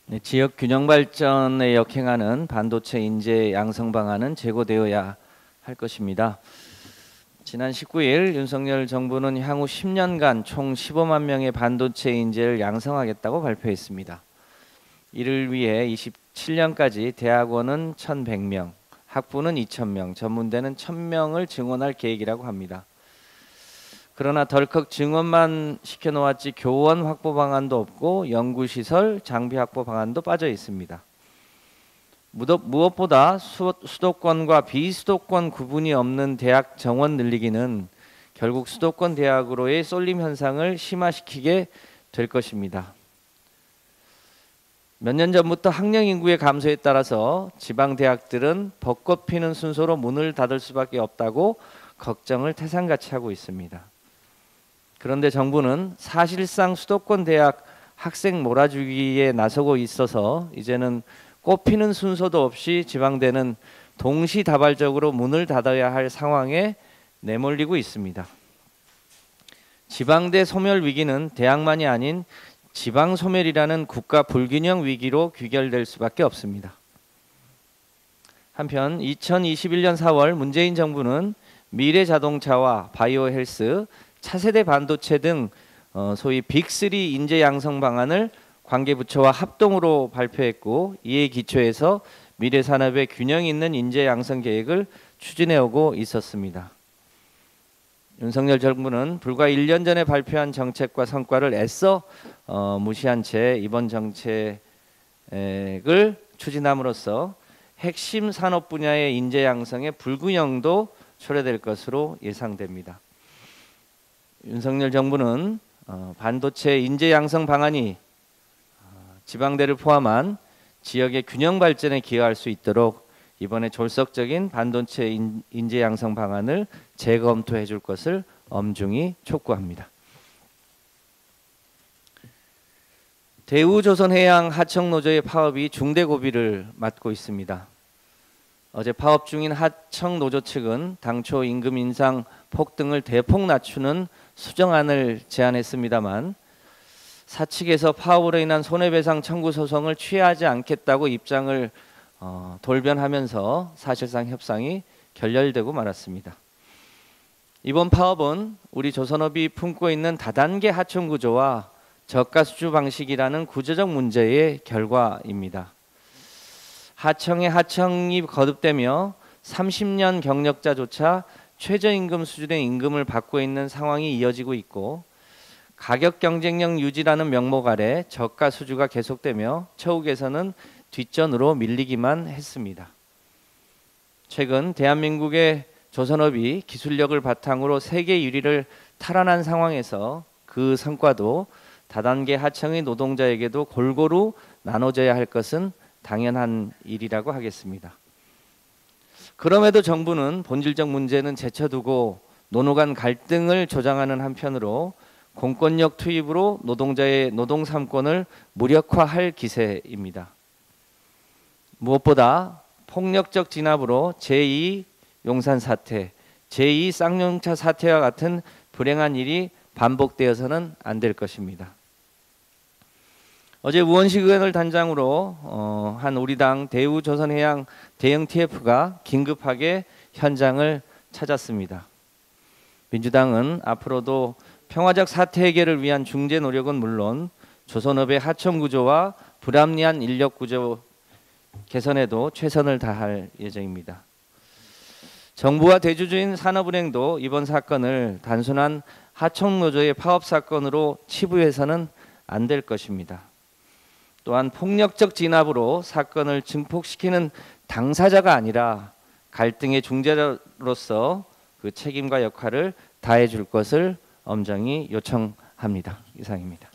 네, 지역 균형 발전에 역행하는 반도체 인재 양성 방안은 제고되어야 할 것입니다. 지난 19일 윤석열 정부는 향후 10년간 총 15만 명의 반도체 인재를 양성하겠다고 발표했습니다. 이를 위해 27년까지 대학원은 1,100명, 학부는 2,000명, 전문대는 1,000명을 증원할 계획이라고 합니다. 그러나 덜컥 증원만 시켜놓았지 교원 확보 방안도 없고 연구시설, 장비 확보 방안도 빠져 있습니다. 무엇보다 수도권과 비수도권 구분이 없는 대학 정원 늘리기는 결국 수도권 대학으로의 쏠림 현상을 심화시키게 될 것입니다. 몇 년 전부터 학령 인구의 감소에 따라서 지방 대학들은 벚꽃 피는 순서로 문을 닫을 수밖에 없다고 걱정을 태산같이 하고 있습니다. 그런데 정부는 사실상 수도권 대학 학생 몰아주기에 나서고 있어서 이제는 꽃피는 순서도 없이 지방대는 동시다발적으로 문을 닫아야 할 상황에 내몰리고 있습니다. 지방대 소멸 위기는 대학만이 아닌 지방 소멸이라는 국가 불균형 위기로 귀결될 수밖에 없습니다. 한편 2021년 4월 문재인 정부는 미래자동차와 바이오헬스, 차세대 반도체 등 소위 빅3 인재 양성 방안을 관계부처와 합동으로 발표했고, 이에 기초해서 미래산업의 균형 있는 인재 양성 계획을 추진해오고 있었습니다. 윤석열 정부는 불과 1년 전에 발표한 정책과 성과를 애써 무시한 채 이번 정책을 추진함으로써 핵심 산업 분야의 인재 양성의 불균형도 초래될 것으로 예상됩니다. 윤석열 정부는 반도체 인재 양성 방안이 지방대를 포함한 지역의 균형 발전에 기여할 수 있도록 이번에 졸속적인 반도체 인재 양성 방안을 재검토해 줄 것을 엄중히 촉구합니다. 대우조선해양 하청노조의 파업이 중대 고비를 맞고 있습니다. 어제 파업 중인 하청노조 측은 당초 임금 인상 폭등을 대폭 낮추는 수정안을 제안했습니다만 사측에서 파업으로 인한 손해배상 청구 소송을 취하지 않겠다고 입장을 돌변하면서 사실상 협상이 결렬되고 말았습니다. 이번 파업은 우리 조선업이 품고 있는 다단계 하청 구조와 저가 수주 방식이라는 구조적 문제의 결과입니다. 하청의 하청이 거듭되며 30년 경력자조차 최저임금 수준의 임금을 받고 있는 상황이 이어지고 있고, 가격 경쟁력 유지라는 명목 아래 저가 수주가 계속되며 처우개선은 뒷전으로 밀리기만 했습니다. 최근 대한민국의 조선업이 기술력을 바탕으로 세계 1위를 탈환한 상황에서 그 성과도 다단계 하청의 노동자에게도 골고루 나눠져야 할 것은 당연한 일이라고 하겠습니다. 그럼에도 정부는 본질적 문제는 제쳐두고 노노 간 갈등을 조장하는 한편으로 공권력 투입으로 노동자의 노동 3권을 무력화할 기세입니다. 무엇보다 폭력적 진압으로 제2 용산 사태, 제2 쌍용차 사태와 같은 불행한 일이 반복되어서는 안 될 것입니다. 어제 우원식 의원을 단장으로 한 우리 당 대우조선해양 대형 TF가 긴급하게 현장을 찾았습니다. 민주당은 앞으로도 평화적 사태 해결을 위한 중재 노력은 물론 조선업의 하청 구조와 불합리한 인력 구조 개선에도 최선을 다할 예정입니다. 정부와 대주주인 산업은행도 이번 사건을 단순한 하청 노조의 파업 사건으로 치부해서는 안 될 것입니다. 또한 폭력적 진압으로 사건을 증폭시키는 당사자가 아니라 갈등의 중재자로서 그 책임과 역할을 다해 줄 것을 엄정히 요청합니다. 이상입니다.